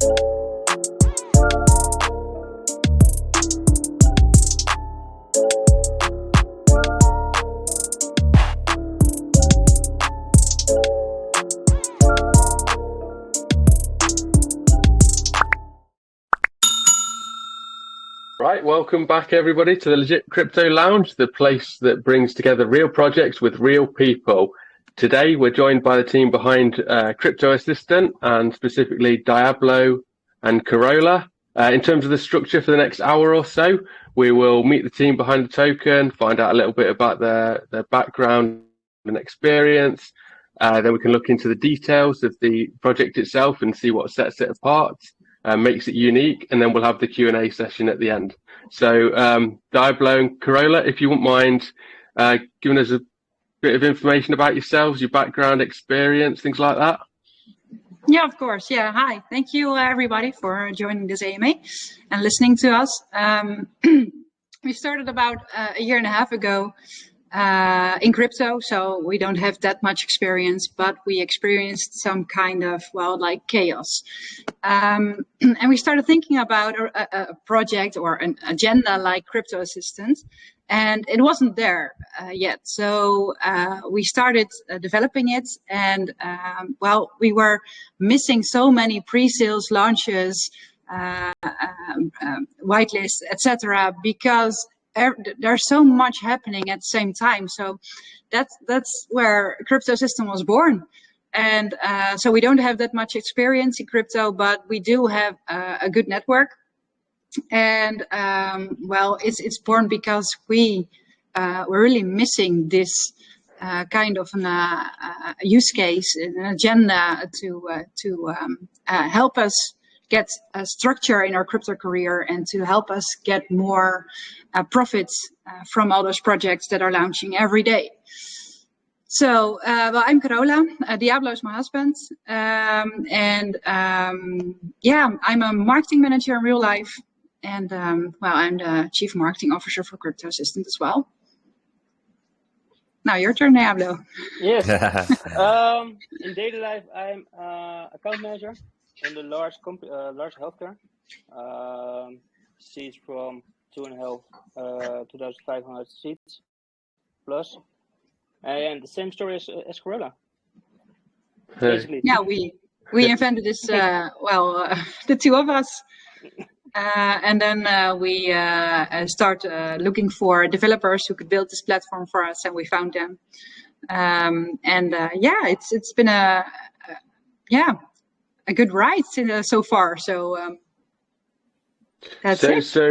Right, welcome back everybody to the Legit Crypto Lounge, the place that brings together real projects with real people. Today we're joined by the team behind Crypto Assistant and specifically Diablo and Corolla. In terms of the structure for the next hour or so, we will meet the team behind the token, find out a little bit about their background and experience. Then we can look into the details of the project itself and see what sets it apart. Makes it unique, and then we'll have the Q&A session at the end. So Diablo and Corolla, if you wouldn't mind giving us a bit of information about yourselves, your background, experience, things like that. Yeah, of course. Yeah, hi. Thank you, everybody, for joining this AMA and listening to us. We started about a year and a half ago in crypto, so we don't have that much experience, but we experienced some kind of, well, like chaos. And we started thinking about a project or an agenda like Crypto Assistant, and it wasn't there yet. So we started developing it, and well, we were missing so many pre-sales launches, whitelists, etc., because there's so much happening at the same time. So that's where Crypto System was born. And so we don't have that much experience in crypto, but we do have a good network. And well, it's born because we're really missing this kind of a use case, an agenda to help us get a structure in our crypto career and to help us get more profits from all those projects that are launching every day. So, well, I'm Corolla. Diablo is my husband. Yeah, I'm a marketing manager in real life. And, well, I'm the chief marketing officer for Crypto Assistant as well. Now your turn, Diablo. Yes. In daily life, I'm account manager in the large healthcare. Seats from 2,500 seats plus. And the same story as Corolla. Basically. Yeah, we invented this, well, the two of us. And then we start looking for developers who could build this platform for us, and we found them. Yeah, it's been a good ride so far. So that's it. So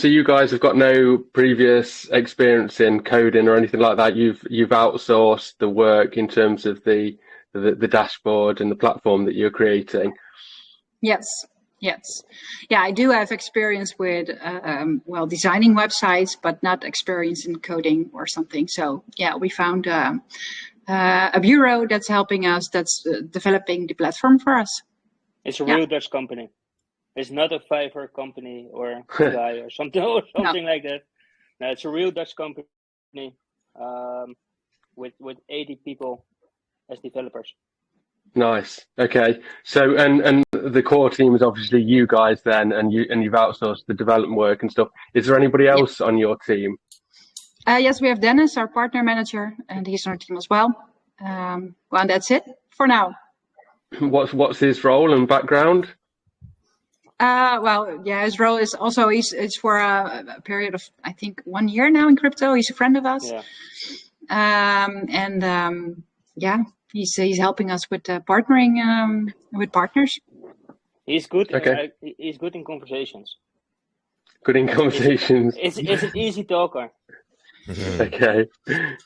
you guys have got no previous experience in coding or anything like that. You've outsourced the work in terms of the dashboard and the platform that you're creating. Yes. Yeah, I do have experience with well, designing websites, but not experience in coding or something. So yeah, we found a bureau that's helping us, that's developing the platform for us. It's a real Dutch company. It's not a Fiverr company or guy or something like that. No, it's a real Dutch company with 80 people as developers. Nice. Okay. So and the core team is obviously you guys then, and you've outsourced the development work and stuff. Is there anybody else on your team? Yes, we have Dennis, our partner manager, and he's on our team as well. Well, and that's it for now. What's his role and background? Well, yeah, his role is also it's for a period of, I think, 1 year now in crypto. He's a friend of us. Yeah. Yeah, he's helping us with partnering with partners. He's good. Okay. He's good in conversations. Good in conversations. It's an easy talker. Okay,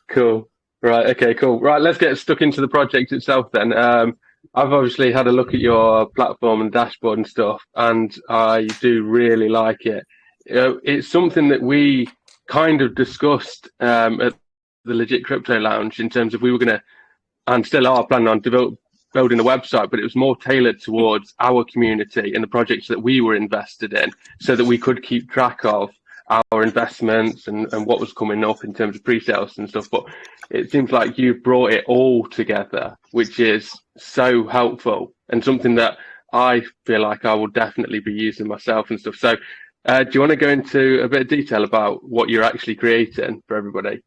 cool. Right, okay, cool. Right, let's get stuck into the project itself then. I've obviously had a look at your platform and dashboard and stuff, and I do really like it. It's something that we kind of discussed at the Legit Crypto Lounge in terms of we were going to, and still are planning on building a website, but it was more tailored towards our community and the projects that we were invested in so that we could keep track of our investments and what was coming up in terms of pre-sales and stuff. But it seems like you've brought it all together, which is so helpful and something that I feel like I will definitely be using myself and stuff. So do you want to go into a bit of detail about what you're actually creating for everybody?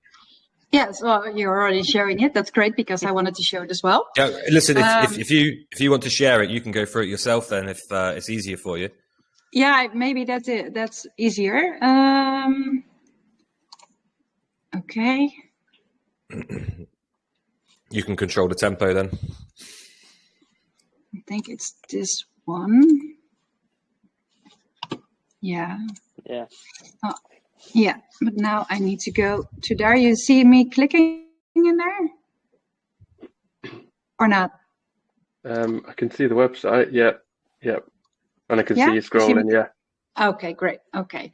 Yes, well, you're already sharing it. That's great because I wanted to show it as well. Yeah, listen, if you want to share it, you can go through it yourself then if it's easier for you. Yeah, maybe that's it. That's easier. Okay. You can control the tempo then. I think it's this one. Yeah. Yeah. Oh, yeah, but now I need to go to there. You see me clicking in there? Or not? I can see the website. Yep. And I can see you scrolling. Yeah. Okay, great. Okay.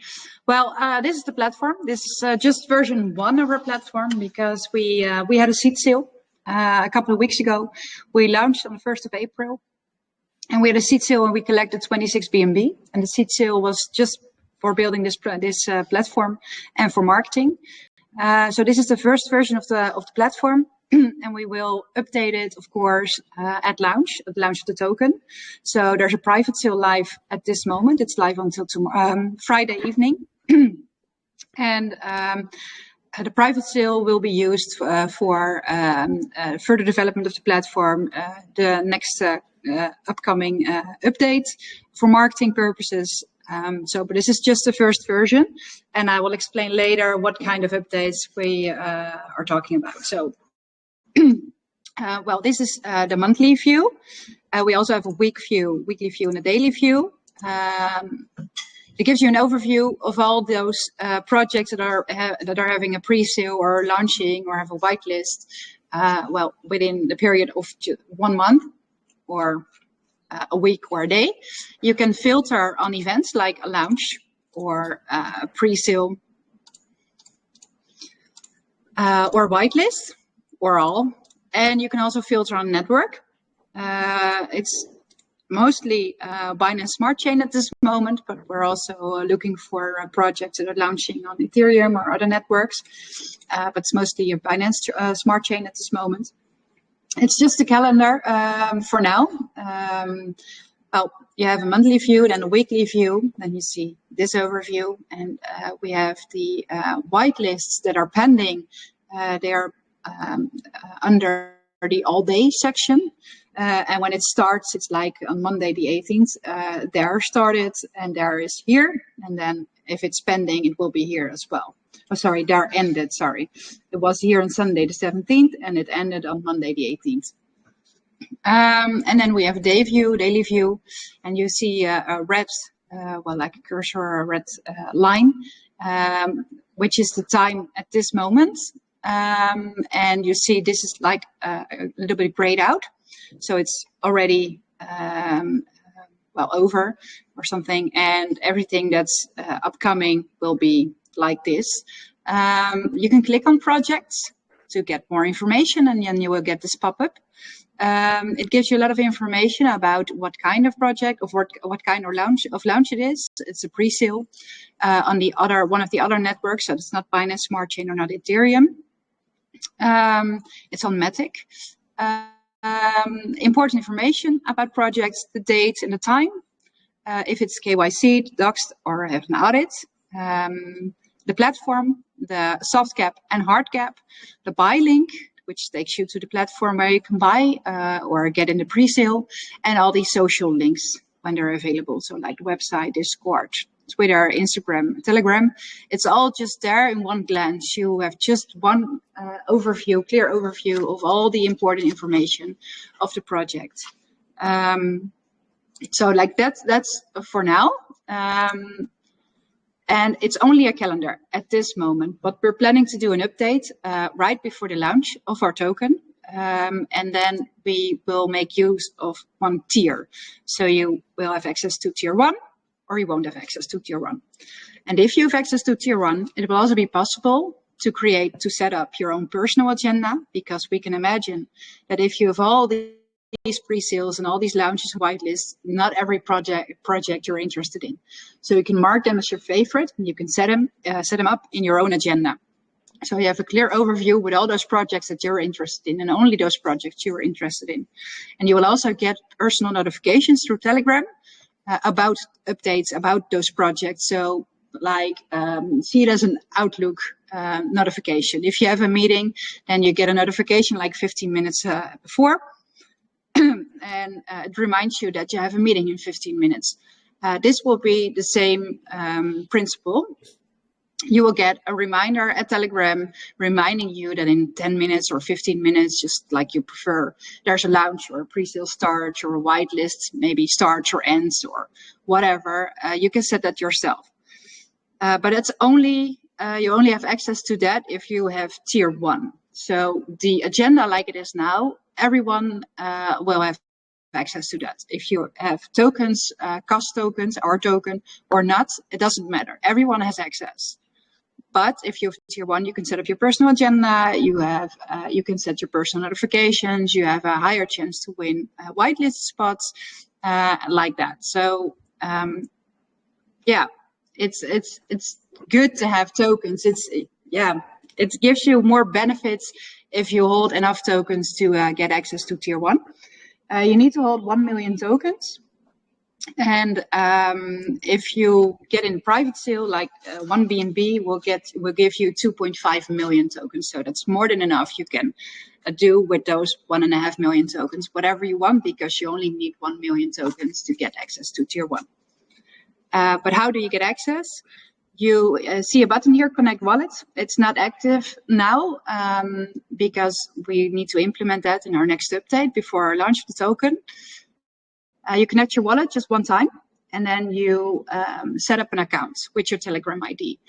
Well, this is the platform. This is just version 1 of our platform because we had a seed sale a couple of weeks ago. We launched on the 1st of April. And we had a seed sale and we collected 26 BNB. And the seed sale was just for building this platform and for marketing. So this is the first version of the platform. And we will update it, of course, at launch of the token. So there's a private sale live at this moment. It's live until tomorrow, Friday evening. And the private sale will be used for further development of the platform, the next upcoming update for marketing purposes. But this is just the first version, and I will explain later what kind of updates we are talking about. So, well, this is the monthly view. We also have a weekly view, and a daily view. It gives you an overview of all those projects that are having a pre-sale or launching or have a whitelist. Well, within the period of 1 month or a week or a day, you can filter on events like a launch or a pre-sale or whitelist or all. And you can also filter on network. It's mostly Binance Smart Chain at this moment, but we're also looking for projects that are launching on Ethereum or other networks. But it's mostly a Binance Smart Chain at this moment. It's just a calendar for now. Well, you have a monthly view, then a weekly view, then you see this overview, and we have the whitelists that are pending. They are under the all day section. And when it starts, it's like on Monday the 18th, there started and there is here. And then if it's pending, it will be here as well. Oh, sorry, there ended, sorry. It was here on Sunday the 17th and it ended on Monday the 18th. And then we have a daily view, and you see a red, well, like a cursor or a red line, which is the time at this moment. And you see this is like a little bit grayed out. So it's already, well, over or something. And everything that's upcoming will be like this. You can click on projects to get more information, and then you will get this pop-up. It gives you a lot of information about what kind of project, of what kind of launch it is. It's a pre-sale on one of the other networks, so it's not Binance Smart Chain or not Ethereum. It's on Matic. Important information about projects, the date and the time, if it's KYC, doxed, or have an audit, the platform, the soft cap and hard cap, the buy link, which takes you to the platform where you can buy or get in the pre-sale, and all these social links when they're available. So like the website, Discord, Twitter, Instagram, Telegram. It's all just there in one glance. You have just one clear overview of all the important information of the project. So like that's for now. And it's only a calendar at this moment, but we're planning to do an update right before the launch of our token. And then we will make use of one tier. So you will have access to tier 1, or you won't have access to tier 1. And if you have access to tier 1, it will also be possible to set up your own personal agenda, because we can imagine that if you have all these pre-sales and all these launches and whitelists, not every project you're interested in. So you can mark them as your favorite, and you can set them up in your own agenda. So you have a clear overview with all those projects that you're interested in and only those projects you're interested in. And you will also get personal notifications through Telegram about updates about those projects. So like see it as an Outlook notification. If you have a meeting, then you get a notification like 15 minutes before. And it reminds you that you have a meeting in 15 minutes. This will be the same principle. You will get a reminder at Telegram reminding you that in 10 minutes or 15 minutes, just like you prefer, there's a launch or a pre-sale start or a whitelist, maybe starts or ends or whatever. You can set that yourself. But it's only, you only have access to that if you have tier 1. So the agenda like it is now, everyone will have access to that. If you have tokens, cost tokens, our token or not, it doesn't matter. Everyone has access. But if you have tier 1, you can set up your personal agenda. You have, you can set your personal notifications. You have a higher chance to win whitelist spots, like that. So, yeah, it's good to have tokens. It gives you more benefits if you hold enough tokens to get access to tier 1. You need to hold 1 million tokens. And if you get in private sale, like one BNB will give you 2.5 million tokens. So that's more than enough. You can do with those 1.5 million tokens whatever you want, because you only need 1 million tokens to get access to tier 1. But how do you get access? You see a button here, Connect Wallet. It's not active now because we need to implement that in our next update before our launch of the token. You connect your wallet just one time, and then you set up an account with your Telegram ID.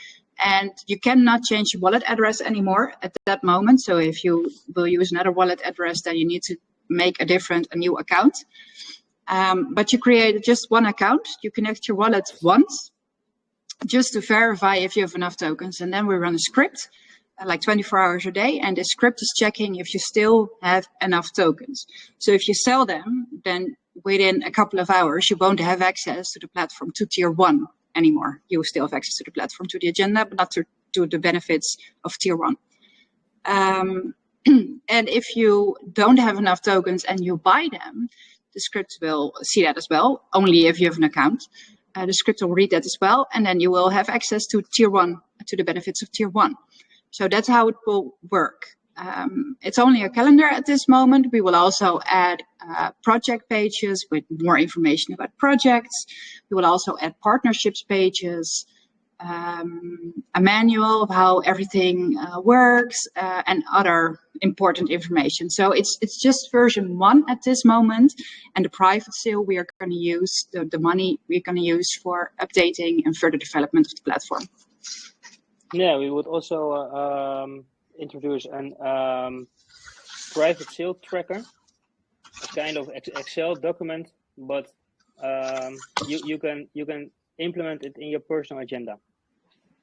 And you cannot change your wallet address anymore at that moment. So if you will use another wallet address, then you need to make a new account. But you create just one account. You connect your wallet once, just to verify if you have enough tokens. And then we run a script, like 24 hours a day. And the script is checking if you still have enough tokens. So if you sell them, then within a couple of hours, you won't have access to the platform to tier 1 anymore. You will still have access to the platform, to the agenda, but not to the benefits of tier 1. And if you don't have enough tokens and you buy them, the script will see that as well, only if you have an account. The script will read that as well, and then you will have access to tier 1, to the benefits of tier 1. So that's how it will work. It's only a calendar at this moment. We will also add project pages with more information about projects. We will also add partnerships pages, a manual of how everything works, and other important information. So it's just version 1 at this moment, and the private sale we are going to use, the money we're going to use for updating and further development of the platform. Yeah, we would also introduce an private sale tracker, a kind of Excel document, but you can implement it in your personal agenda.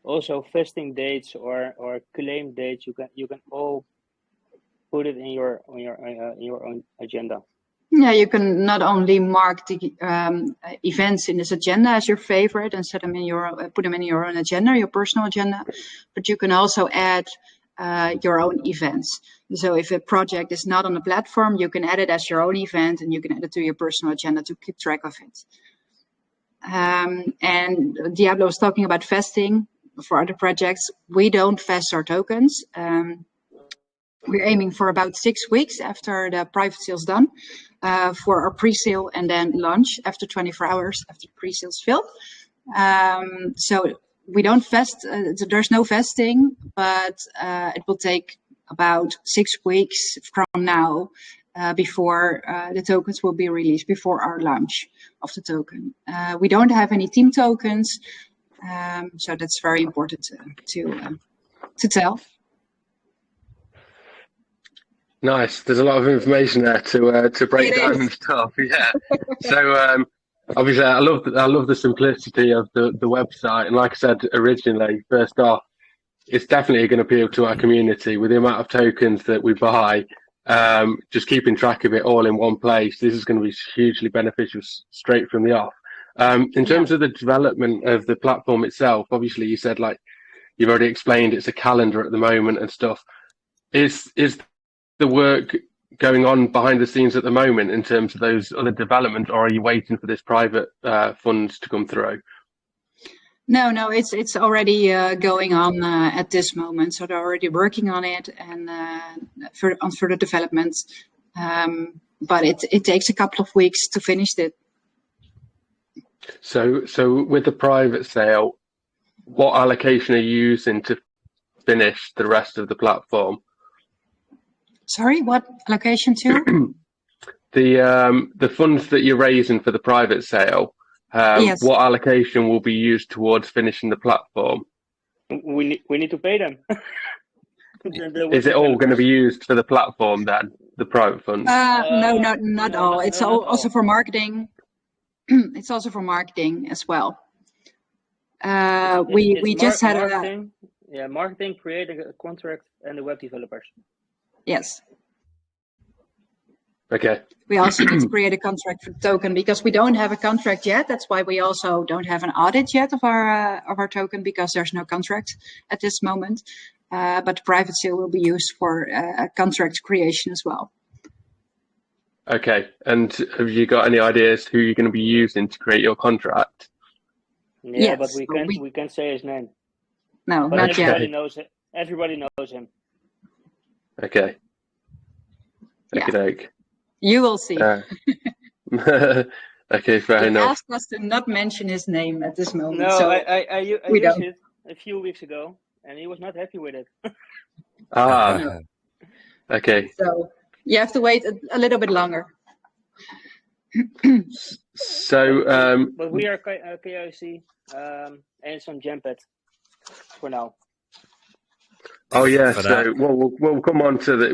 Also, vesting dates or claim dates, you can all put it in your own agenda. Yeah, you can not only mark the events in this agenda as your favorite and set them in put them in your own agenda, your personal agenda, but you can also add your own events. So if a project is not on the platform, you can add it as your own event, and you can add it to your personal agenda to keep track of it. And Diablo was talking about vesting for other projects. We don't vest our tokens. We're aiming for about 6 weeks after the private sale is done for our pre-sale, and then launch after 24 hours after pre-sale is filled. So we don't vest, there's no vesting, but it will take about 6 weeks from now before the tokens will be released, before our launch of the token. We don't have any team tokens, so that's very important to tell. Nice. There's a lot of information there to break down and stuff. Yeah. So obviously, I love the simplicity of the website, and like I said originally, first off, it's definitely going to appeal to our community with the amount of tokens that we buy. Just keeping track of it all in one place, this is going to be hugely beneficial straight from the off. In terms of the development of the platform itself, obviously you said like you've already explained it's a calendar at the moment and stuff. Is the work going on behind the scenes at the moment in terms of those other developments, or are you waiting for this private funds to come through? No, it's already going on at this moment. So they're already working on it and on further developments. But it takes a couple of weeks to finish it. So with the private sale, what allocation are you using to finish the rest of the platform? Sorry, what allocation to? The funds that you're raising for the private sale, Yes. what allocation will be used towards finishing the platform? We need to pay them. Is it all going to be used for the platform then, the private funds? No, not all. It's not also all. for marketing. It's also for marketing as well. We just had marketing. Marketing, creating a contract, and the web developers. Yes. Okay. We also need to create a contract for the token because we don't have a contract yet. That's why we also don't have an audit yet of our token, because there's no contract at this moment. But the private sale will be used for contract creation as well. Okay. And have you got any ideas who you're going to be using to create your contract? Yeah, Yes, but we can't say his name. No, But not yet. Everybody knows him. Okay. Yeah. Okey-doke. You will see. Okay, fair They enough. asked us to not mention his name at this moment. No, so I we used don't. it a few weeks ago, and he was not happy with it. Ah, okay. So you have to wait a little bit longer. So, but we are KIC and some jackpot for now. oh yeah. For So, that. we'll come on to the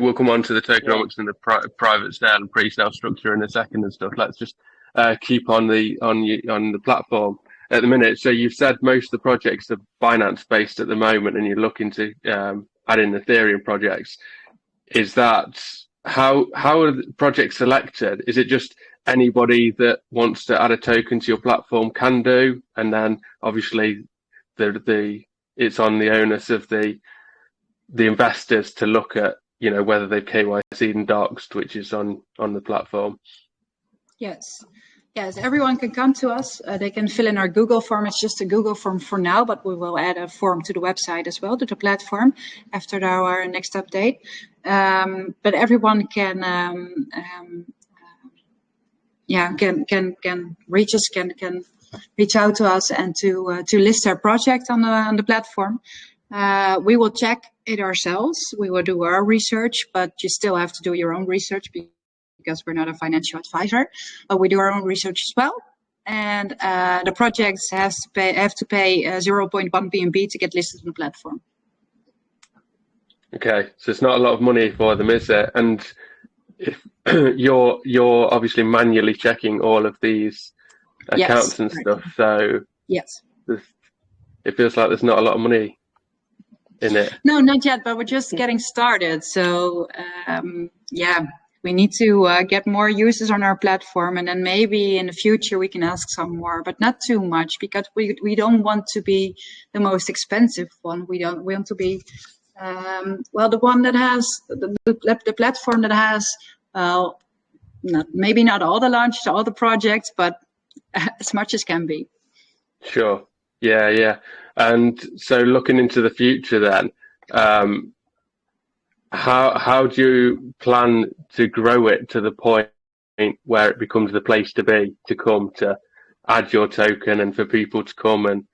tokenomics and the private sale and pre-sale structure in a second and stuff. Let's just keep on the platform at the minute. So you've said most of the projects are Binance based at the moment, and you're looking to add in Ethereum projects. Is that how are the projects selected? Is it just anybody that wants to add a token to your platform can do, and then obviously it's on the onus of the investors to look at, you know, whether they've KYC'd and doxed, which is on the platform? Yes, everyone can come to us. They can fill in our Google form. It's just a Google form for now, but we will add a form to the website as well, to the platform, after our next update. But everyone can reach us, can reach out to us and to list their project on the platform. We will check it ourselves. We will do our research, but you still have to do your own research because we're not a financial advisor. But we do our own research as well. And the projects have to pay 0.1 BNB to get listed on the platform. Okay, so it's not a lot of money for them, is it? And if you're obviously manually checking all of these accounts and stuff, so yes, it feels like there's not a lot of money in it. No, not yet, but we're just getting started. So we need to get more users on our platform, and then maybe in the future we can ask some more, but not too much, because we don't want to be the most expensive one. We want to be the one that has the platform that has maybe not all the launches, all the projects, but as much as can be. Sure. Yeah. And so looking into the future then, how do you plan to grow it to the point where it becomes the place to come to add your token and for people to come and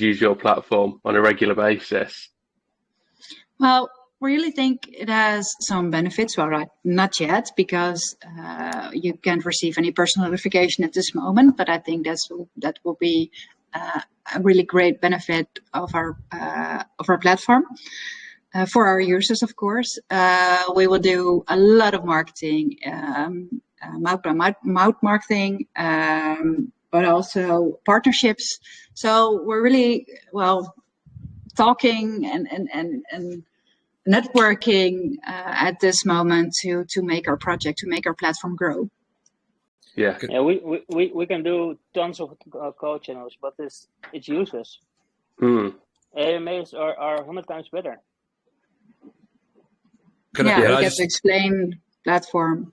use your platform on a regular basis? Well, we really think it has some benefits. Well, right, not yet, because you can't receive any personal notification at this moment, but I think that will be a really great benefit of our platform for our users, of course. We will do a lot of marketing, mouth marketing, but also partnerships. So we're really talking and networking at this moment to make our project, to make our platform grow. Yeah. We can do tons of code channels, but it's useless. AMAs are 100 times better. Can Yeah, I we get just to explain platform.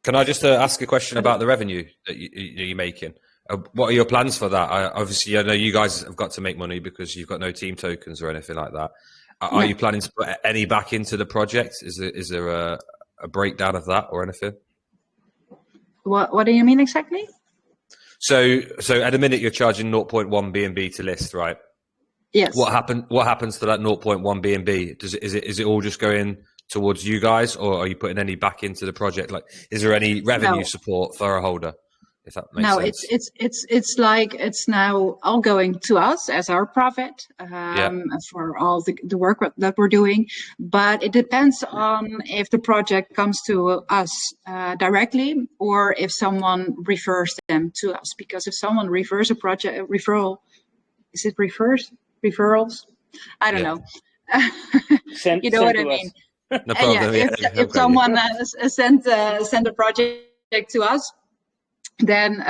Can I just ask a question about the revenue that you're making? What are your plans for that? Obviously, I know you guys have got to make money because you've got no team tokens or anything like that. Are No. you planning to put any back into the project? Is there a breakdown of that or anything? What do you mean exactly? So at the minute you're charging 0.1 BNB to list, right? Yes. What happens to that 0.1 BNB? Is it all just going towards you guys, or are you putting any back into the project? Like, is there any revenue support for a holder? If that makes sense. It's like it's now all going to us as our profit for all the work that we're doing. But it depends on if the project comes to us directly or if someone refers them to us. Because if someone refers a project referrals? I don't know. You know what I mean? No problem. If someone sent a project to us, then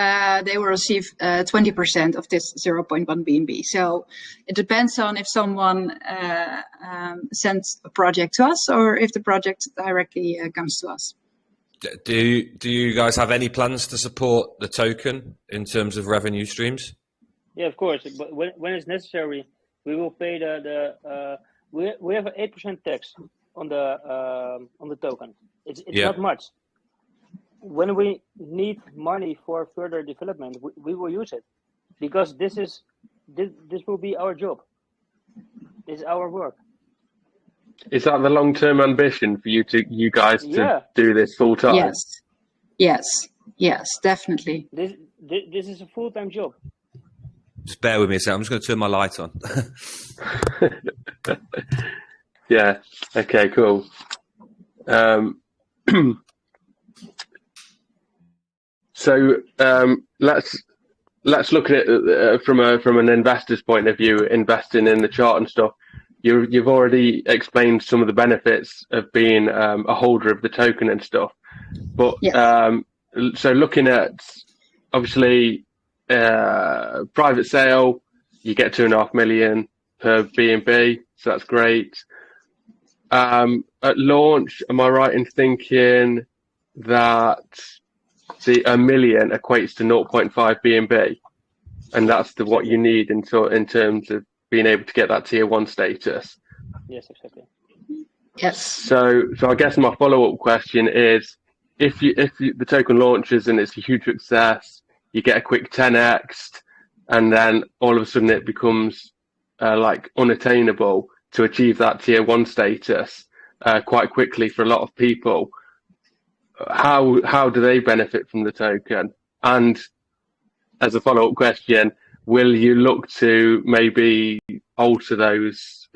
they will receive 20% of this 0.1 BNB. So it depends on if someone sends a project to us or if the project directly comes to us. Do you guys have any plans to support the token in terms of revenue streams? Yeah, of course. But when it's necessary, we will pay we have an 8% tax on the token. It's not much. When we need money for further development, we will use it, because this will be our job. This is our work. Is that the long-term ambition for you guys to do this full time? Yes, definitely. This is a full-time job. Just bear with me a second. I'm just going to turn my light on. Yeah. Okay. Cool. So let's look at it from an investor's point of view, investing in the chart and stuff. You've already explained some of the benefits of being a holder of the token and stuff. But so looking at obviously private sale, you get 2.5 million per BNB, so that's great. At launch, am I right in thinking that $1 million equates to 0.5 BNB, and that's what you need in terms of being able to get that tier 1 status? Yes, exactly. Yes. So I guess my follow-up question is, if the token launches and it's a huge success, you get a quick 10x, and then all of a sudden it becomes like unattainable to achieve that tier 1 status quite quickly for a lot of people. How do they benefit from the token? And as a follow-up question, will you look to maybe alter those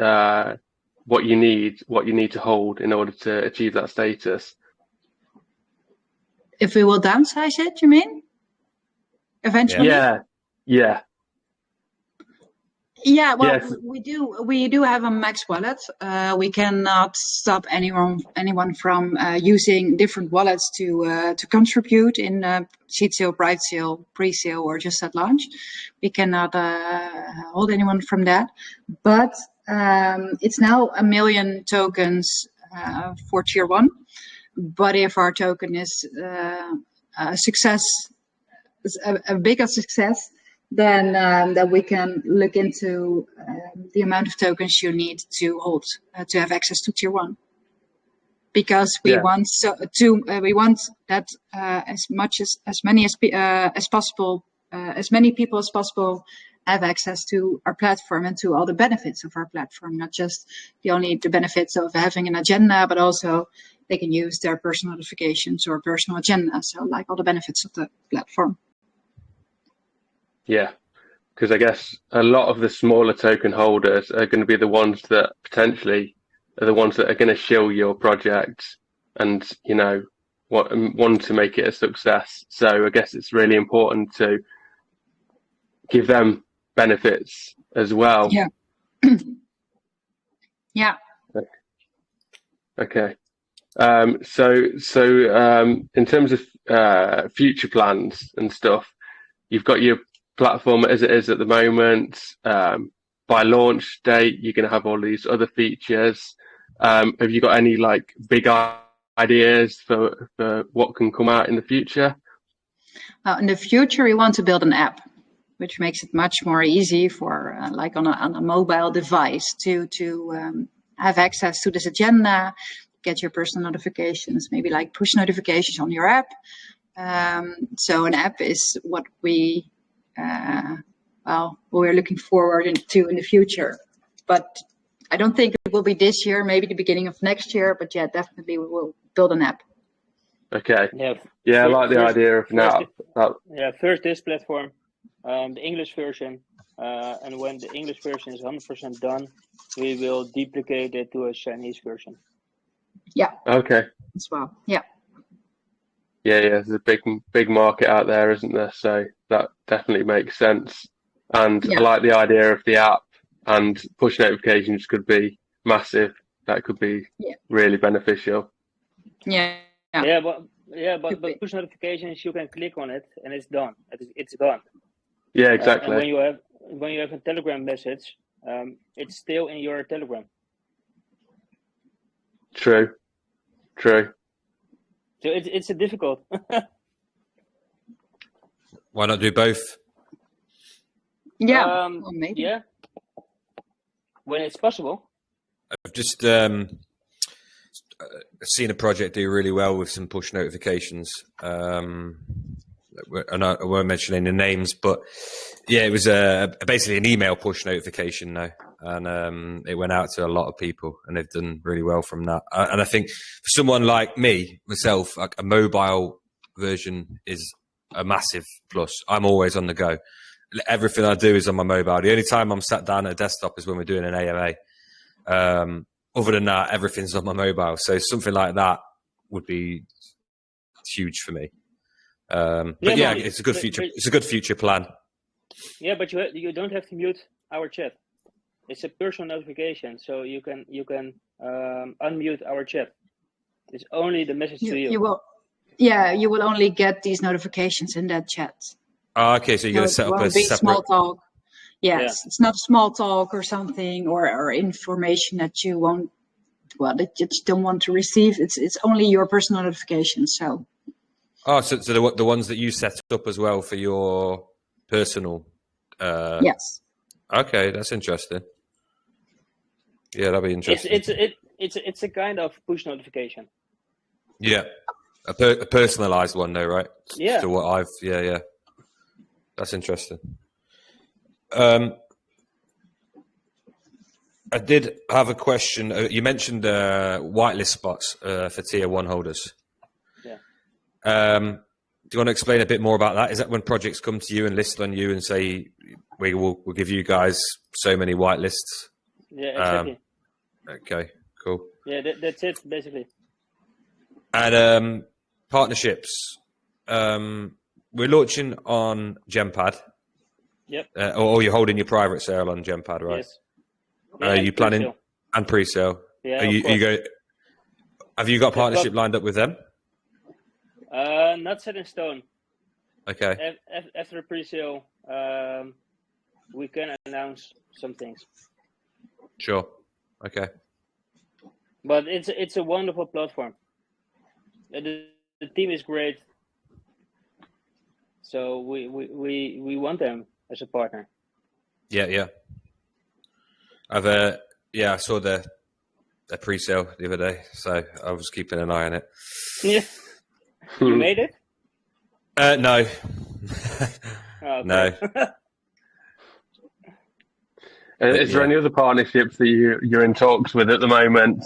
what you need to hold in order to achieve that status? If we will downsize it, you mean? Eventually? Yeah. Yeah, well, yes. we do have a max wallet. We cannot stop anyone from using different wallets to contribute in seed sale, private sale, pre-sale, or just at launch. We cannot hold anyone from that. But it's now 1 million tokens for tier 1. But if our token is a success, a bigger success, then we can look into the amount of tokens you need to hold to have access to tier 1, because we want that as many people as possible have access to our platform and to all the benefits of our platform, not just the benefits of having an agenda, but also they can use their personal notifications or personal agenda. So like all the benefits of the platform. Yeah, because I guess a lot of the smaller token holders are going to be the ones that potentially are the ones that are going to shill your project and, want to make it a success. So I guess it's really important to give them benefits as well. Yeah. Yeah. Okay. So in terms of future plans and stuff, you've got your platform as it is at the moment. By launch date, you're going to have all these other features. Have you got any like big ideas for what can come out in the future? In the future, we want to build an app, which makes it much more easy for like on a mobile device to have access to this agenda, get your personal notifications, maybe like push notifications on your app. So an app is what we're looking forward to in the future. But I don't think it will be this year, maybe the beginning of next year, but yeah, definitely we will build an app. Okay. Yeah, I like the idea of an app. First this platform, the English version, and when the English version is 100% done, we will duplicate it to a Chinese version. Yeah. Okay. As well. Yeah. Yeah, there's a big market out there, isn't there? So that definitely makes sense. And I like the idea of the app, and push notifications could be massive. That could be really beneficial. But push notifications, you can click on it and it's done. It's gone. Yeah, exactly. And when you have a Telegram message, it's still in your Telegram. True. So it's a difficult. Why not do both? Yeah. Maybe. Yeah. When it's possible. I've just seen a project do really well with some push notifications. I won't mention any names, but yeah, it was basically an email push notification now, and it went out to a lot of people, and they've done really well from that. And I think for someone like myself, like a mobile version is a massive plus. I'm always on the go. Everything I do is on my mobile. The only time I'm sat down at a desktop is when we're doing an AMA. Other than that, everything's on my mobile. So something like that would be huge for me. It's a good future. It's a good future plan. Yeah, but you don't have to mute our chat. It's a personal notification, so you can unmute our chat. It's only the message to you. You will only get these notifications in that chat. Oh, okay, so you're going to set up a separate small talk. Yes, it's not small talk or something or information that you won't, that you just don't want to receive. It's only your personal notifications. So. Oh, so the ones that you set up as well for your personal. Yes. Okay, that's interesting. Yeah, that'll be interesting. It's a kind of push notification. Yeah, a personalized one though, right? Yeah. To what that's interesting. I did have a question. You mentioned whitelist spots for tier 1 holders. Yeah. Do you want to explain a bit more about that? Is that when projects come to you and list on you and say, we'll give you guys so many whitelists? Yeah, exactly. Okay, cool. Yeah, that's it, basically. And partnerships. We're launching on Gempad. Yep. Or you're holding your private sale on Gempad, right? Yes. Are you planning and pre-sale? Yeah. Have you got partnership lined up with them? Not set in stone. Okay. After pre-sale, we can announce some things. Sure. Okay. But it's a wonderful platform. The team is great. So we want them as a partner. Yeah. I saw the pre-sale the other day, so I was keeping an eye on it. Yeah. You made it? No. Oh, no. Is there any other partnerships that you're in talks with at the moment?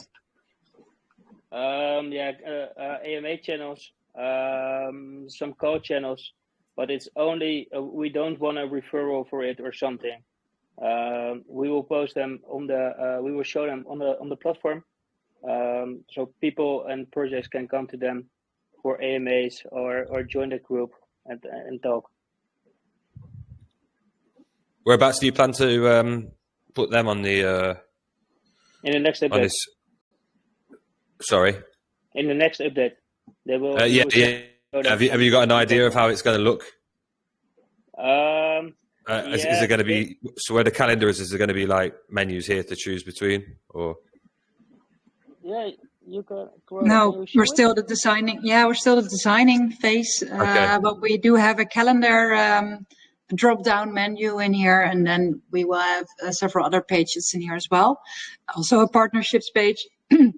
AMA channels, some code channels, but it's only we don't want a referral for it or something. We will post them we will show them on the platform, so people and projects can come to them for AMAs or join the group and talk. Whereabouts do you plan to put them on the? In the next update. Sorry. In the next update, they will. Have you got an idea of how it's going to look? Is there going to be, so where the calendar is there going to be like menus here to choose between, or? Yeah, you can. No, we're still the designing. Yeah, we're still the designing phase. Okay. But we do have a calendar drop-down menu in here, and then we will have several other pages in here as well. Also a partnerships page, and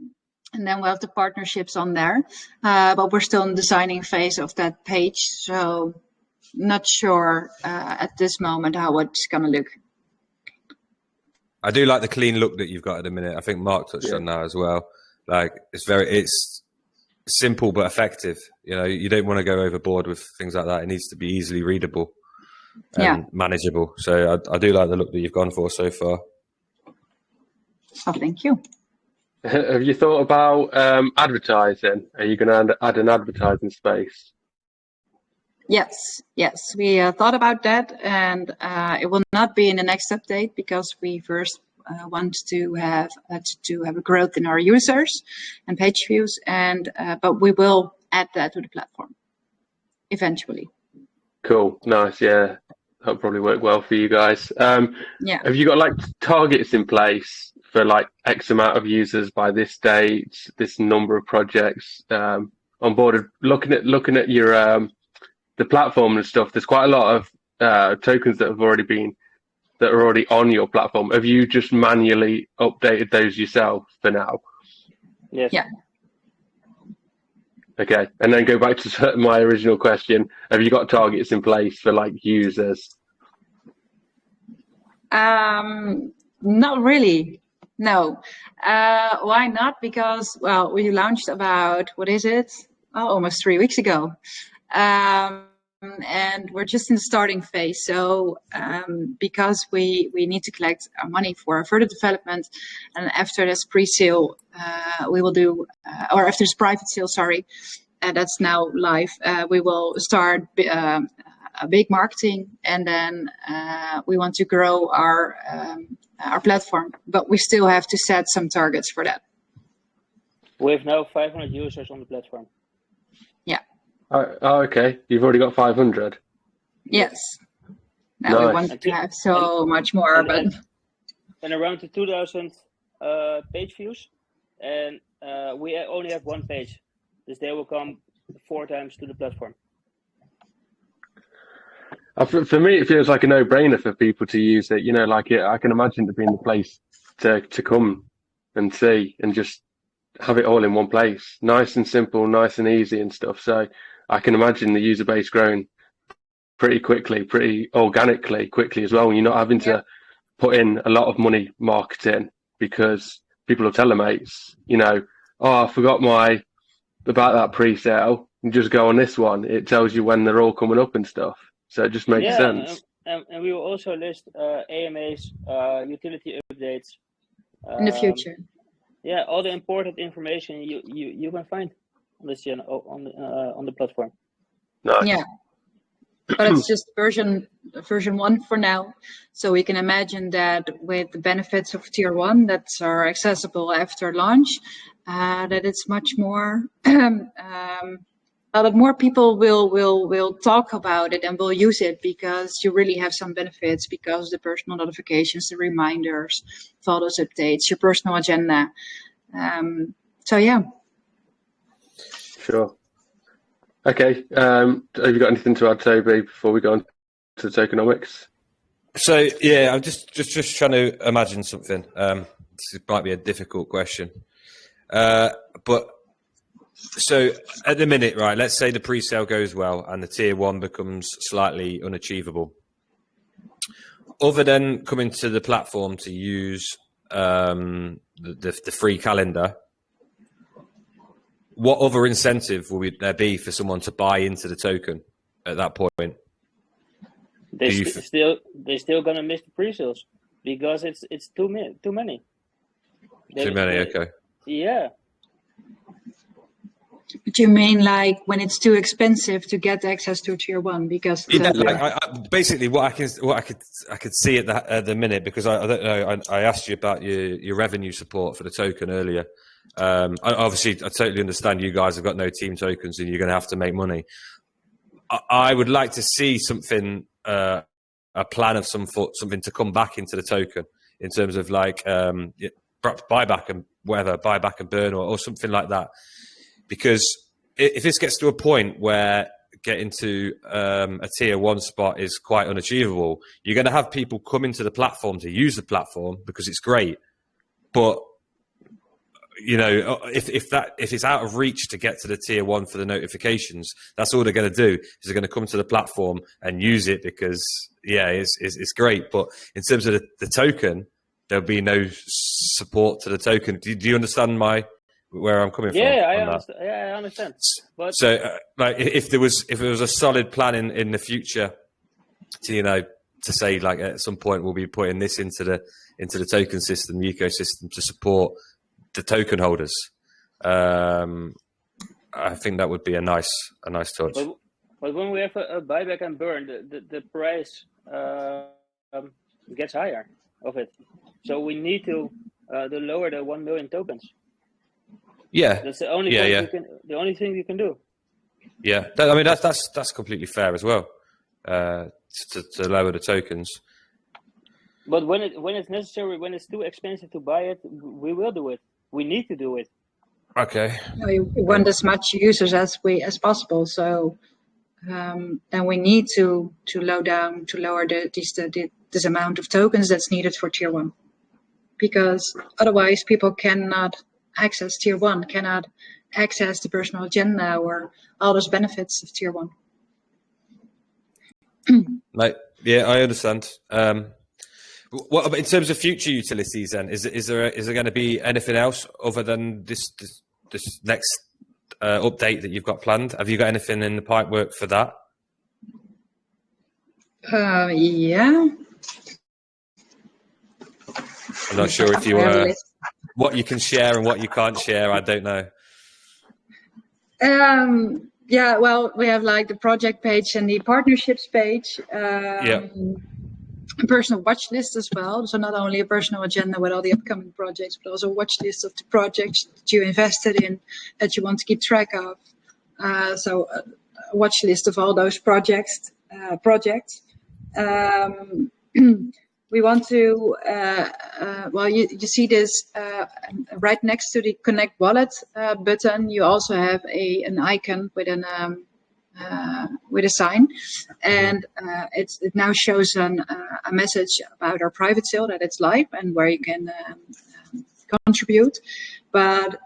then we'll have the partnerships on there. But we're still in the designing phase of that page, so not sure at this moment how it's gonna look. I do like the clean look that you've got at the minute. I think Mark touched on that as well. Like it's simple but effective. You know, you don't want to go overboard with things like that. It needs to be easily readable and manageable. So I do like the look that you've gone for so far. Oh, thank you. Have you thought about advertising? Are you going to add an advertising space? Yes, we thought about that, and it will not be in the next update because we first want to have a growth in our users and page views, and but we will add that to the platform eventually. Cool, nice, yeah, that'll probably work well for you guys. Have you got like targets in place for like X amount of users by this date, this number of projects on board? Looking at your the platform and stuff, there's quite a lot of tokens that are already on your platform. Have you just manually updated those yourself for now? Yes. Yeah. Okay, and then go back to my original question. Have you got targets in place for like users? Not really. No. Why not? Because, well, we launched about, almost 3 weeks ago. And we're just in the starting phase. So because we need to collect our money for further development, and after this pre-sale, we will do, or after this private sale, sorry, that's now live, we will start a big marketing, and then we want to grow our platform, but we still have to set some targets for that. We have now 500 users on the platform. Yeah. Oh, okay. You've already got 500. Yes. Now Nice. we want to have so much more, but and around the 2,000 page views, and we only have one page, dus they will come 4 times to the platform. For me, it feels like a no-brainer for people to use it. You know, like I can imagine it being the place to come and see and just have it all in one place. Nice and simple, nice and easy and stuff. So I can imagine the user base growing pretty quickly, pretty organically, quickly as well. You're not having to put in a lot of money marketing because people will tell their mates, you know, oh, I forgot about that pre-sale. You just go on this one. It tells you when they're all coming up and stuff. So it just makes sense. And we will also list AMAs, utility updates. in the future. Yeah, all the important information you can find on this channel, on the platform. Nice. Yeah, but it's just version 1 for now. So we can imagine that with the benefits of tier 1 that are accessible after launch, that it's much more. That more people will talk about it and will use it because you really have some benefits because the personal notifications, the reminders, photos updates, your personal agenda. So yeah. Sure. Okay. Have you got anything to add, Toby, before we go on to the tokenomics? So yeah, I'm just trying to imagine something. This might be a difficult question, but. So at the minute, right, let's say the pre-sale goes well and the tier 1 becomes slightly unachievable. Other than coming to the platform to use the free calendar, what other incentive will there be for someone to buy into the token at that point? They're still gonna miss the pre-sales because it's too many. Too many, okay. Yeah. But you mean like when it's too expensive to get access to tier 1 because basically what I could see at the minute, because I don't know, I asked you about your revenue support for the token earlier. Obviously, I totally understand you guys have got no team tokens and you're going to have to make money. I would like to see something a plan of something to come back into the token in terms of like perhaps buyback and burn or something like that. Because if this gets to a point where getting to a tier 1 spot is quite unachievable, you're going to have people come into the platform to use the platform because it's great. But you know, if it's out of reach to get to the tier 1 for the notifications, that's all they're going to do, is they're going to come to the platform and use it because it's great. But in terms of the token, there'll be no support to the token. Do you understand where I'm coming from? I understand. But so, like, if there was a solid plan in the future to say, like, at some point we'll be putting this into the token system, the ecosystem, to support the token holders, I think that would be a nice touch. But when we have a buyback and burn, the price gets higher of it. So we need to lower the 1 million tokens. Yeah, that's the only the only thing you can do. Yeah, I mean that's completely fair as well. To lower the tokens. But when it's necessary, when it's too expensive to buy it, we will do it. We need to do it. Okay. We want as much users as possible. So then we need to lower this amount of tokens that's needed for tier 1, because otherwise people cannot access tier 1, cannot access the personal agenda or all those benefits of tier 1. Like, yeah, I understand. What in terms of future utilities then? Is there going to be anything else other than this next update that you've got planned? Have you got anything in the pipework for that? Yeah. I'm not sure if you want to, what you can share and what you can't share. I don't know. Yeah, well, we have like the project page and the partnerships page. A personal watch list as well. So not only a personal agenda with all the upcoming projects, but also a watch list of the projects that you invested in that you want to keep track of. So a watch list of all those projects. We want to, you see this right next to the Connect Wallet button. You also have an icon with a sign, and it now shows a message about our private sale, that it's live and where you can contribute. But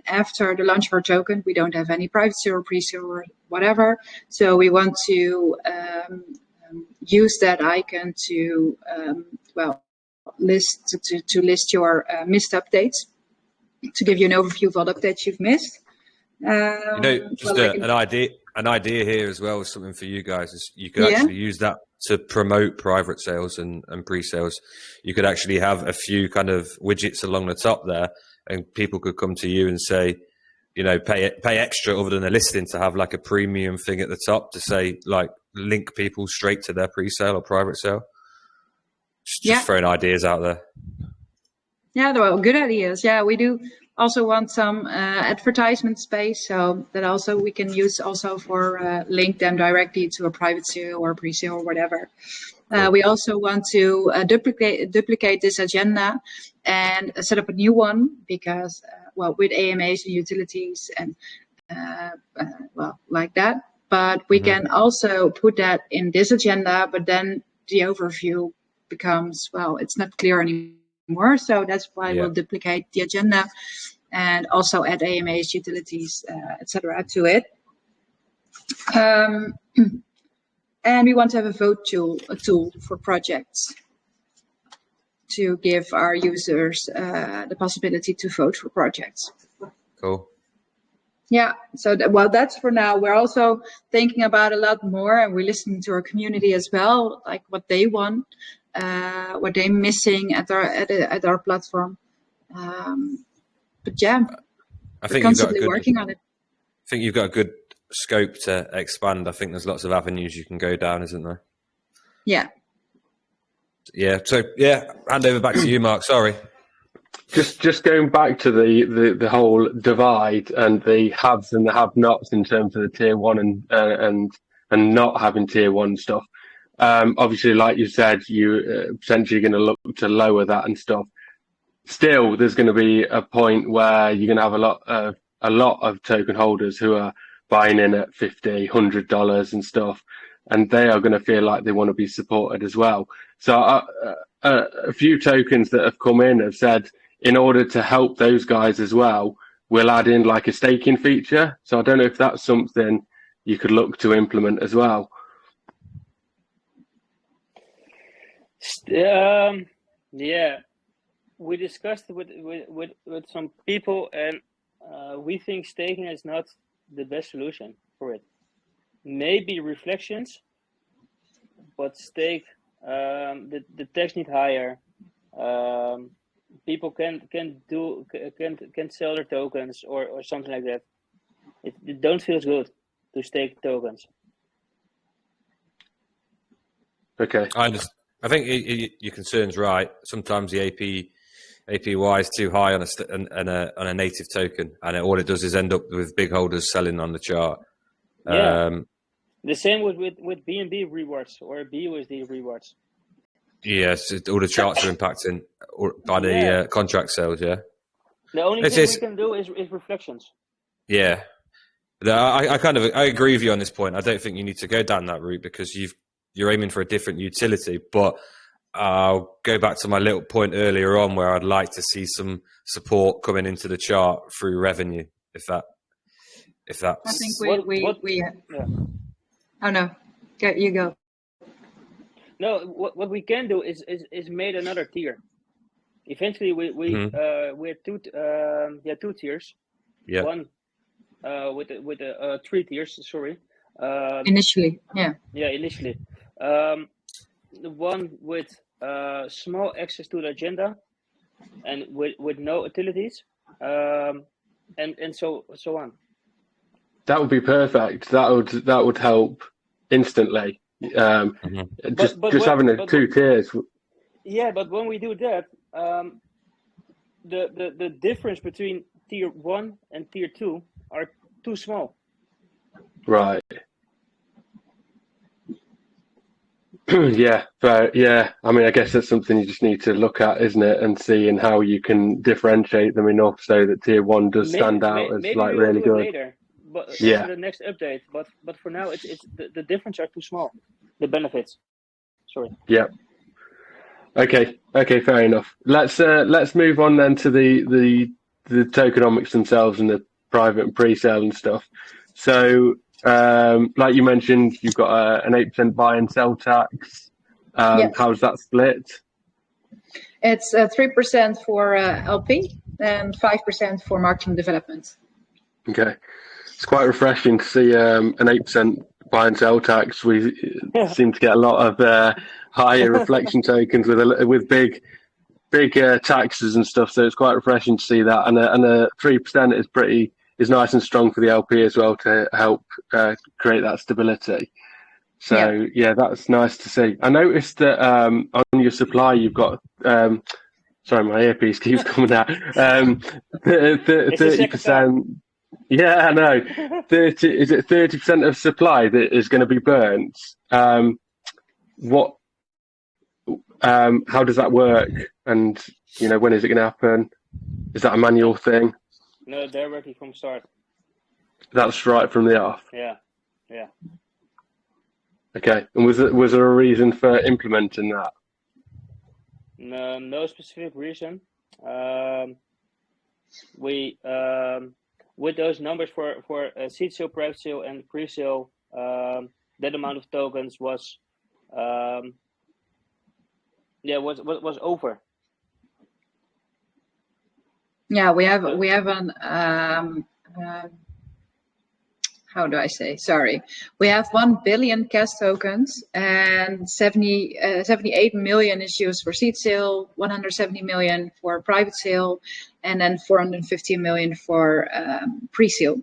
after the launch of our token, we don't have any private sale or pre-sale or whatever. So we want to use that icon to list your missed updates, to give you an overview of all updates you've missed. An idea here as well is something for you guys is you could actually use that to promote private sales and pre-sales. You could actually have a few kind of widgets along the top there, and people could come to you and say, pay extra other than a listing to have like a premium thing at the top to say, like, link people straight to their pre-sale or private sale. Just throwing ideas out there. Yeah, they're all good ideas. Yeah, we do also want some advertisement space, so that also we can use also for link them directly to a private sale or pre-sale or whatever. Cool. We also want to duplicate this agenda and set up a new one, because with AMAs and utilities and like that. But we can also put that in this agenda, but then the overview becomes, it's not clear anymore. So that's why we'll duplicate the agenda and also add AMAs, utilities, etc. to it. And we want to have a tool for projects to give our users the possibility to vote for projects. Cool. Yeah, so that's for now. We're also thinking about a lot more, and we're listening to our community as well, like what they want, what they're missing at our platform. But yeah, we're constantly working on it. I think you've got a good scope to expand. I think there's lots of avenues you can go down, isn't there? Yeah. Yeah. So hand over back to you, Mark. Sorry. Just going back to the whole divide and the haves and the have-nots in terms of the tier 1 and not having tier 1 stuff. Obviously, like you said, you potentially going to look to lower that and stuff. Still, there's going to be a point where you're going to have a lot of token holders who are buying in at $50, $100 and stuff, and they are going to feel like they want to be supported as well. So a few tokens that have come in have said, in order to help those guys as well, we'll add in like a staking feature. So I don't know if that's something you could look to implement as well. Yeah, we discussed with some people, and we think staking is not the best solution for it. Maybe reflections, but stake, the tax need higher. People can sell their tokens or something like that. It don't feel good to stake tokens. Okay. I think your concern's right. Sometimes the APY is too high on a native token, and all it does is end up with big holders selling on the chart. Yeah. The same with BNB rewards or BUSD rewards. Yes, all the charts are impacting by the contract sales. Yeah. The only thing we can do is reflections. Yeah. I agree with you on this point. I don't think you need to go down that route because you're aiming for a different utility. But I'll go back to my little point earlier on where I'd like to see some support coming into the chart through revenue. If that's. I think we Oh no, you go. No, what we can do is made another tier. Eventually, we had two tiers. Yeah. One with the 3 tiers. Sorry. Initially, yeah. Yeah, initially. The one with small access to the agenda, and with no utilities, and so on. That would be perfect. That would help instantly. Just having 2 tiers. Yeah, but when we do that, the difference between tier 1 and tier 2 are too small. Right. Yeah, but yeah. I mean, I guess that's something you just need to look at, isn't it, and see and how you can differentiate them enough so that tier 1 does stand out as like really good. Later, but in the next update. But for now, it's the difference are too small. The benefits. Sorry. Yeah. Okay, fair enough. Let's move on then to the tokenomics themselves and the private and pre-sale and stuff. So, like you mentioned, you've got an 8% buy and sell tax. How's that split? It's 3% for LP and 5% for marketing development. Okay, it's quite refreshing to see an 8% buy and sell tax. We seem to get a lot of higher reflection tokens with big taxes and stuff. So it's quite refreshing to see that. And a 3% is nice and strong for the LP as well to help create that stability. So yeah, that's nice to see. I noticed that on your supply you've got. Sorry, my earpiece keeps coming out. 30%. Yeah, I know. 30% of supply that is going to be burnt. How does that work? And when is it going to happen? Is that a manual thing? No, directly from start. That's right from the off. Yeah. Okay, and was there a reason for implementing that? No specific reason. We with those numbers for seed sale, private sale, and pre-sale, that amount of tokens was over. Yeah, we have an how do I say? Sorry, we have 1 billion cash tokens, and 78 million is used for seed sale, 170 million for private sale, and then 450 million for pre-sale.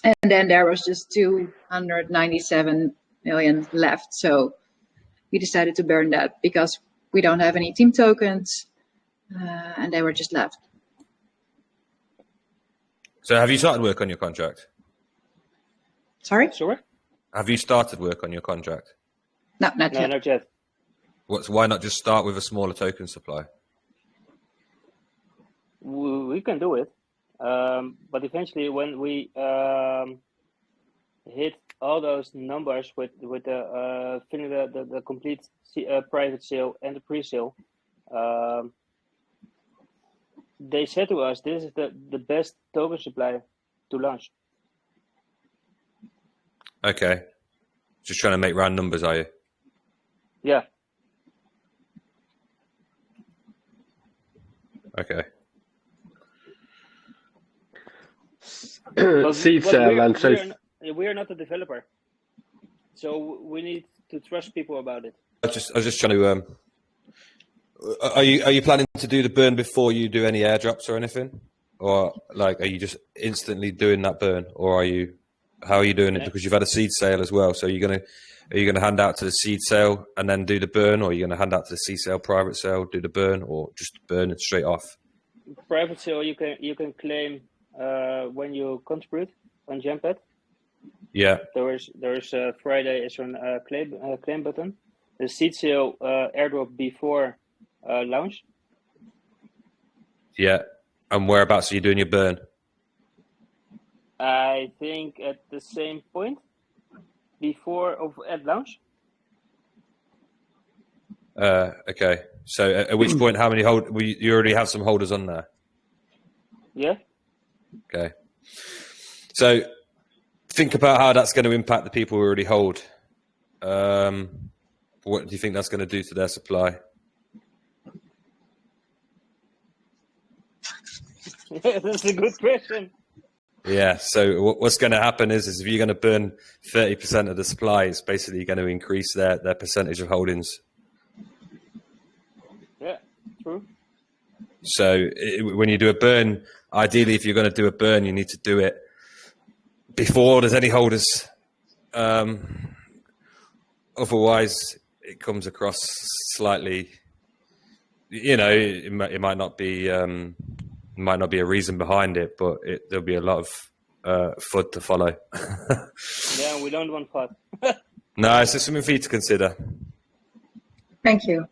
And then there was just 297 million left. So we decided to burn that because we don't have any team tokens, and they were just left. So have you started work on your contract? Sorry? Sorry? Have you started work on your contract? No, not No, yet. not yet. Why not just start with a smaller token supply? We can do it, but eventually when we hit all those numbers with the filling the complete private sale and the pre-sale, they said to us, this is the best token supply to launch. Okay. Just trying to make round numbers, are you? Yeah. Okay. Seed sale, and so we are not a developer, so we need to trust people about it. I was just trying to. Are you planning to do the burn before you do any airdrops or anything, or like are you just instantly doing that burn, or how are you doing it? Because you've had a seed sale as well, so are you gonna hand out to the seed sale and then do the burn, or are you gonna hand out to the seed sale, private sale, do the burn, or just burn it straight off? Private sale, you can claim when you contribute on jackpot. Yeah. There is Friday is on claim button. The seed sale airdrop before launch. Yeah. And whereabouts are you doing your burn? I think at the same point at launch. Okay. So at which point, how many you already have some holders on there? Yeah. Okay. So think about how that's going to impact the people who already hold. What do you think that's going to do to their supply? That's a good question. Yeah. So what's going to happen is if you're going to burn 30% of the supply, it's basically going to increase their percentage of holdings. Yeah, true. So when you do a burn, ideally, if you're going to do a burn, you need to do it before there's any holders. Otherwise, it comes across slightly, it might not be a reason behind it, but there'll be a lot of FUD to follow. Yeah, we don't want FUD. No, it's just something for you to consider. Thank you.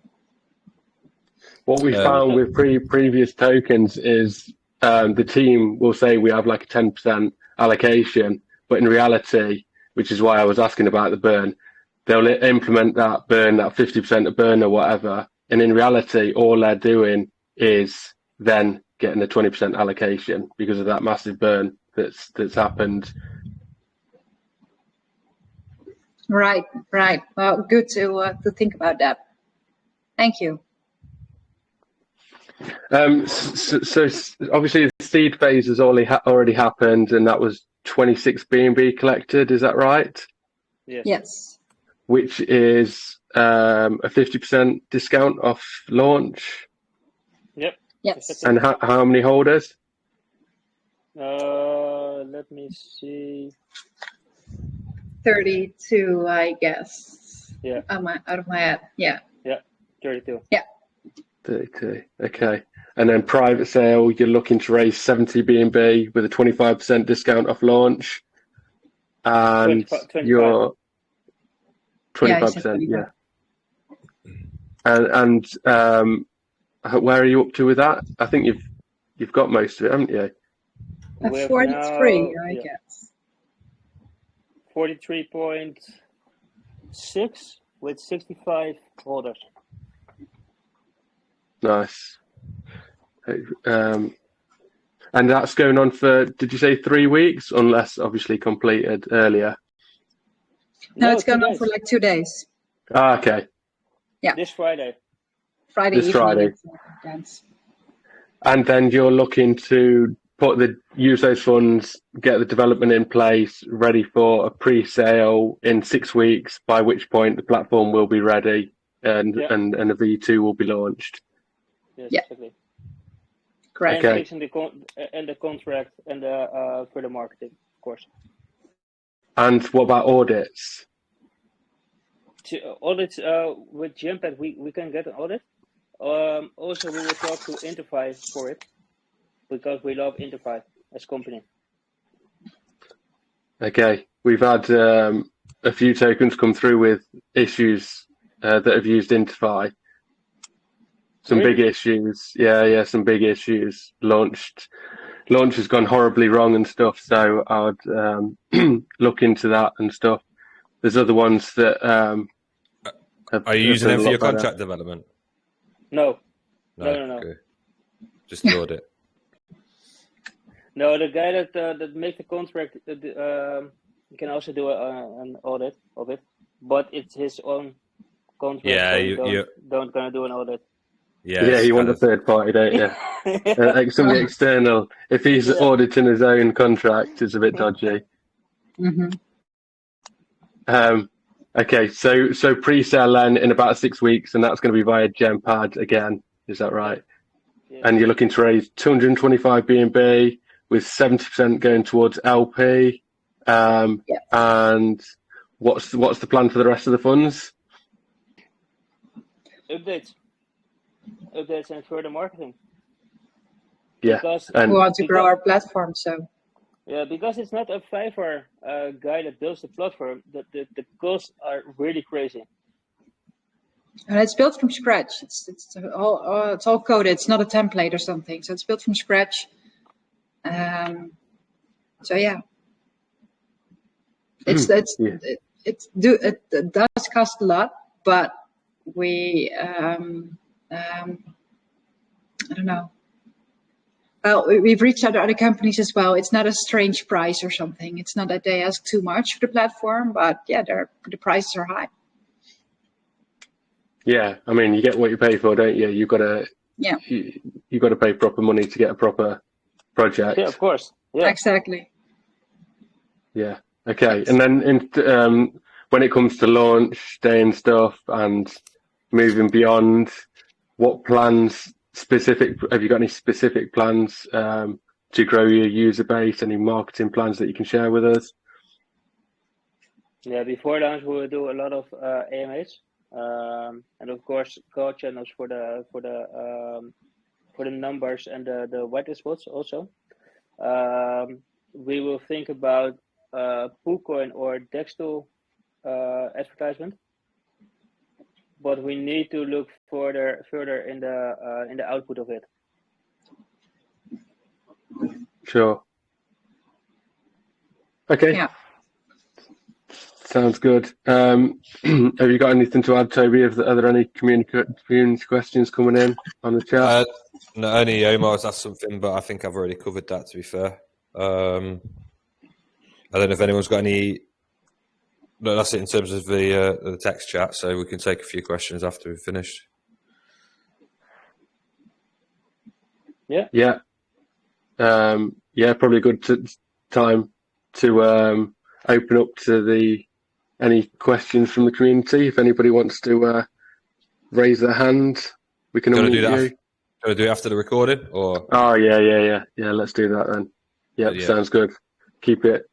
what we found with previous tokens is the team will say we have like a 10% allocation, but in reality, which is why I was asking about the burn, they'll implement that burn, that 50% of burn or whatever, and in reality, all they're doing is then getting the 20% allocation because of that massive burn that's happened. Right. Well, good to think about that. Thank you. So obviously the seed phase has already happened, and that was 26 BNB collected. Is that right? Yes. Which is a 50% discount off launch. Yep. Yes. And how many holders? Let me see. 32, I guess. Yeah. Out of my head. Yeah. Yeah. 32. Yeah. 32. Okay. And then private sale, you're looking to raise 70 BNB with a 25% discount off launch. And 25. you're 25%. Yeah. And where are you up to with that? I think you've got most of it, haven't you? 43, I guess. 43.6 with 65 holders. Nice. And that's going on for, did you say 3 weeks? Unless obviously completed earlier. No, it's going on for like 2 days. Ah, okay. Yeah. This Friday. This Friday. And then you're looking to use those funds, get the development in place, ready for a pre-sale in 6 weeks, by which point the platform will be ready and a V2 will be launched. Yes, yeah. Exactly. Correct. And fixing the contract and for the marketing, of course. And what about audits? Audits with Jackpot, we can get an audit. Also, we will talk to Interfi for it because we love Interfi as a company. Okay, we've had a few tokens come through with issues that have used Interfi. Some Really? big issues. Yeah, some big issues. Launch has gone horribly wrong and stuff. So I'd look into that and stuff. There's other ones that Are you using done them a for your lot better. contract development? No. No. Okay. Just the audit. No, the guy that makes the contract can also do an audit of it, but it's his own contract. Yeah, so don't gonna do an audit. Yeah, you want a third party, don't you? Like something external. If he's auditing his own contract, it's a bit dodgy. Mm-hmm. Okay, so Presale then in about 6 weeks, and that's going to be via Jackpot again. Is that right? Yeah. And you're looking to raise 225 BNB with 70% going towards LP. And what's the plan for the rest of the funds? Updates and further marketing. Yeah, Because and We want to grow our platform, so yeah, because it's not a Fiverr guy that builds the platform. The costs are really crazy. and it's built from scratch. It's all coded. It's not a template or something. So it's built from scratch. So yeah, it does cost a lot, but we I don't know. Well, we've reached out to other companies as well. It's not a strange price or something. It's not that they ask too much for the platform, but yeah, the prices are high. yeah, I mean, you get what you pay for, don't you? You've got to you got to pay proper money to get a proper project. Yeah, of course. Yeah, Exactly. Yeah. Okay. And then when it comes to launch day and stuff and moving beyond, what plans have you got any specific plans to grow your user base? Any marketing plans that you can share with us? Yeah, before launch we will do a lot of AMAs, and of course call channels for the numbers and the whitelist spots also. We will think about PoolCoin or Dextool advertisement, but we need to look further in the output of it. Sure. Okay. Yeah. Sounds good. Have you got anything to add, Toby? Are there any community questions coming in on the chat? No, only Omar's asked something, but I think I've already covered that, to be fair. I don't know if anyone's got any. No, that's it in terms of the text chat, so we can take a few questions after we've finished. Yeah. Yeah. Probably a good time to open up to any questions from the community. If anybody wants to raise their hand, we can unmute you. Do we do it after the recording, or? Oh yeah. Let's do that then. Yep, Yeah. Sounds good. Keep it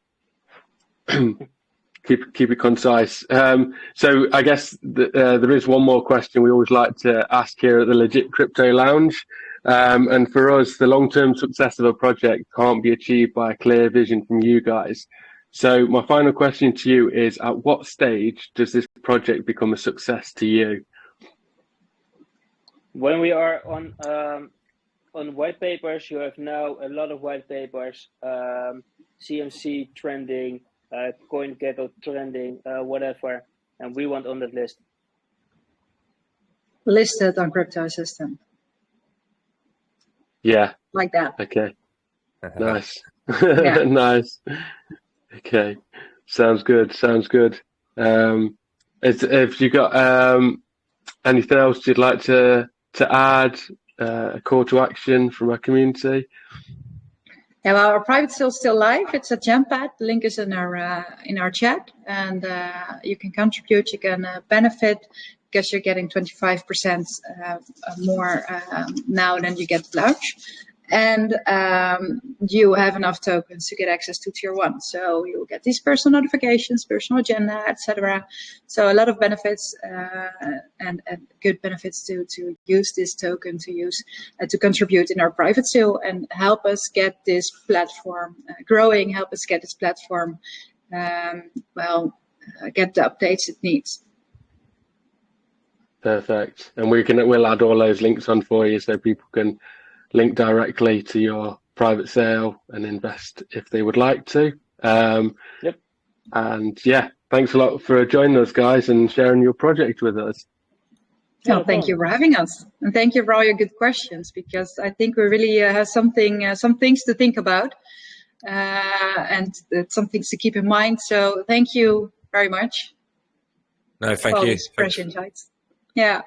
keep it concise. So I guess there is one more question we always like to ask here at the Legit Crypto Lounge. And for us, the long-term success of a project can't be achieved by a clear vision from you guys. So my final question to you is, at what stage does this project become a success to you? When we are on white papers, you have now a lot of white papers, CMC trending, CoinGecko trending, whatever, and we want on that list. Listed on Crypto Assistant. Yeah. Like that. Okay. Nice. Yeah. Nice. Okay. Sounds good. Have you got anything else you'd like to add? A call to action from our community? Yeah, well, our private sale is still live. It's at Jackpot. The link is in our chat, and you can contribute. You can benefit because you're getting 25% more now than you get at launch, and you have enough tokens to get access to Tier 1. So you will get these personal notifications, personal agenda, etc. So a lot of benefits and good benefits to use this token to contribute in our private sale and help us get this platform growing, help us get this platform, get the updates it needs. Perfect. And we'll add all those links on for you so people can link directly to your private sale and invest if they would like to. Yep. And yeah, thanks a lot for joining us, guys, and sharing your project with us. No, thank you for having us, and thank you for all your good questions, because I think we really have some things to think about, and some things to keep in mind. So thank you very much. No, thank for all you. these fresh insights. Yeah.